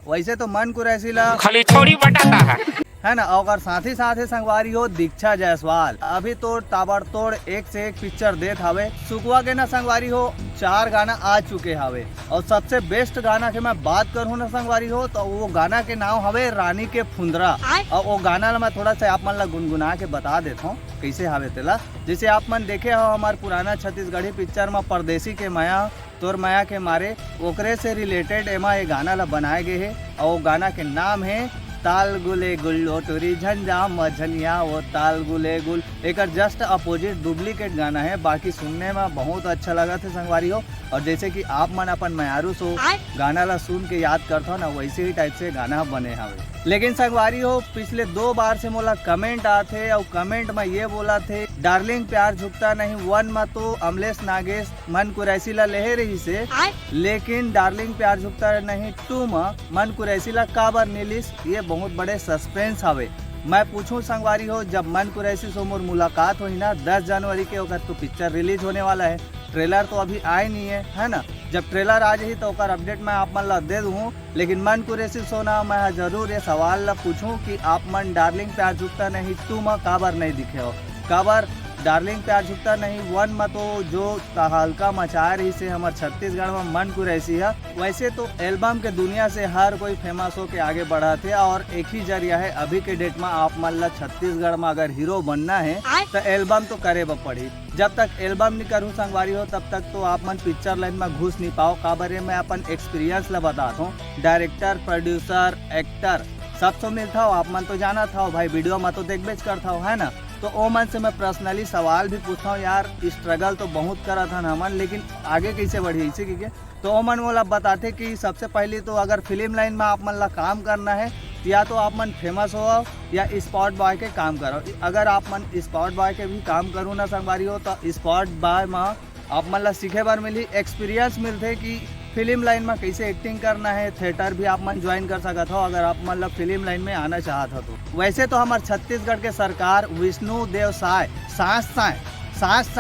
वैसे तो मन कुरैसीला खाली छोड़ी बटाता है ना। और साथ ही संगवारी हो दीक्षा जायसवाल अभी तो ताबड़तोड़ एक से एक पिक्चर देत हवे। सुकवा के ना संगवारी हो 4 गाना आ चुके हवे और सबसे बेस्ट गाना के मैं बात करूँ ना संगवारी हो तो वो गाना के नाम हवे रानी के फुंदरा। और वो गाना ला मैं थोड़ा सा आप मन ला गुनगुना के बता देता हूँ कैसे हवे तेला। जैसे आप मन देखे हो हमारे पुराना छत्तीसगढ़ी पिक्चर में परदेसी के माया तोर माया के मारे ओकरे से रिलेटेड एमा ये गाना ला बनाए गए है। और वो गाना के नाम है ताल गुले गुल ओ टोरी झंझा मझनिया वो ताल गुले गुल। एक जस्ट अपोजिट डुप्लीकेट गाना है, बाकी सुनने में बहुत अच्छा लगा था संगवारी हो। और जैसे कि आप मन अपन मयारू सो गाना ला सुन के याद करते हो ना वैसे ही टाइप से गाना बने हवे। लेकिन संगवारी हो पिछले 2 बार से मोला कमेंट आते और कमेंट में ये बोला थे डार्लिंग प्यार झुकता नहीं 1 में तो अमलेश नागेश मन कुरैसी ला ले रही से, लेकिन डार्लिंग प्यार झुकता नहीं 2 में मन कुरैसी ला काबर नीलिस। ये बहुत बड़े सस्पेंस हवे। मैं पूछूं संगवारी हो जब मन कुरैसी से मोर मुलाकात हुई ना 10 जनवरी के ओकर तो पिक्चर रिलीज होने वाला है। ट्रेलर तो अभी आए नहीं है ना। जब ट्रेलर आ जाही तो ओकर अपडेट मैं आप मन ला दे दूँ। लेकिन मन कुरैसी सोना मैं जरूर ये सवाल ला पूछूं कि आप मन डार्लिंग प्यार झुकता नहीं 2 में काबर नहीं दिखे हो। काबर डार्लिंग प्यार झुकता नहीं 1 में तो जो तहलका मचा रही से हमारे छत्तीसगढ़ में मन कुरैसी है। वैसे तो एल्बम के दुनिया से हर कोई फेमस हो के आगे बढ़ा थे और एक ही जरिया है अभी के डेट में आप मन ला छत्तीसगढ़ में अगर हीरो बनना है तो एल्बम तो करे पड़ी। जब तक एल्बम नहीं करूँ संगवारी हो तब तक तो आप मन पिक्चर लाइन में घुस नहीं पाओ। काबरे में अपन एक्सपीरियंस ला बताता हूँ। डायरेक्टर प्रोड्यूसर एक्टर सब तो मिलता हो आप मन तो जाना था भाई, वीडियो में तो देख बेच करता हो है ना। तो ओ मन से मैं पर्सनली सवाल भी पूछता हूँ यार स्ट्रगल तो बहुत करा था ना मन, लेकिन आगे कैसे बढ़ी इसी की तो ओ मन वो बताते कि सबसे पहले तो अगर फिल्म लाइन में आप मन ला काम करना है या तो आप मन फेमस हो या स्पॉट बॉय के काम करो। अगर आप मन स्पॉट बॉय के भी काम करूँ ना संगवारी हो तो स्पॉट बॉय में आप मन ला सीखे बार मिली एक्सपीरियंस मिलते कि फिल्म लाइन में कैसे एक्टिंग करना है। थिएटर भी आप मन ज्वाइन कर सकते हो अगर आप मतलब फिल्म लाइन में आना चाहते हो तो। वैसे तो हमारे छत्तीसगढ़ के सरकार विष्णु देव साय सांस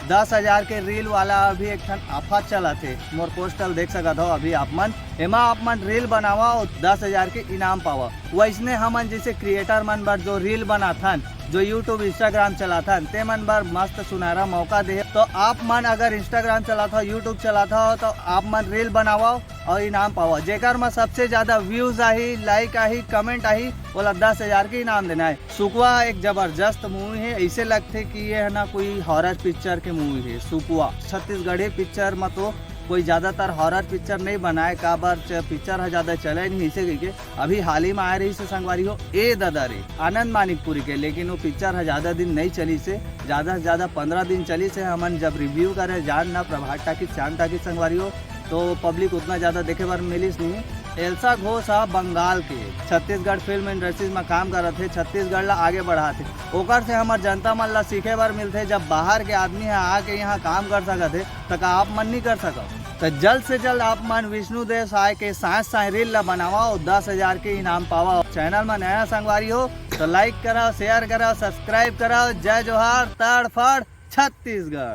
10,000 के रील वाला अभी एक ठन ऑफर चला थे। मोर पोस्टल देख सकते हो अभी आप मन एमा आप मन रील बनावा और 10,000 के इनाम पावा। वैसने हमन जैसे क्रिएटर मन बर जो रील बना थन जो यूट्यूब इंस्टाग्राम चलाता ते मन बर मस्त सुनहरा मौका दे। तो आप मन अगर इंस्टाग्राम चलाता हो यूट्यूब चलाता हो तो आप मन रील बनाओ और इनाम पाओ। जेकर में सबसे ज्यादा व्यूज आई लाइक आई कमेंट आई बोला 10,000 के इनाम देना है। सुकवा एक जबरदस्त मूवी है, ऐसे लगते कि ये है ना कोई हॉरर पिक्चर के मूवी है। सुकवा छत्तीसगढ़ी पिक्चर में तो कोई ज़्यादातर हॉरर पिक्चर नहीं बनाए। काबर पिक्चर है ज़्यादा चले नहीं इसे के अभी हाल ही में आ रही से संगवारी हो ए दादा रे आनंद मानिकपुरी के, लेकिन वो पिक्चर है ज़्यादा दिन नहीं चली से, ज़्यादा से ज़्यादा 15 दिन चली से। हमन जब रिव्यू करे जान ना प्रभात टाकी चांद टाकी संगवारी हो तो पब्लिक उतना ज़्यादा देखे बार मिलीस नहीं। एल्सा घोष बंगाल के छत्तीसगढ़ फिल्म इंडस्ट्रीज में काम कर रहे थे, छत्तीसगढ़ ला आगे बढ़ाते ओकर से हमारे जनता मन ला सीखे बार मिलते। जब बाहर के आदमी है आके यहाँ काम कर सकते तो का आप मन नहीं कर सको तो जल्द से जल्द आप मन विष्णु देव साय के सांस रील ला बनावा और 10,000 के इनाम पावा। चैनल में नया संगवारी हो तो लाइक कराओ शेयर कराओ सब्सक्राइब कराओ। जय जोहार तड़फड़ छत्तीसगढ़।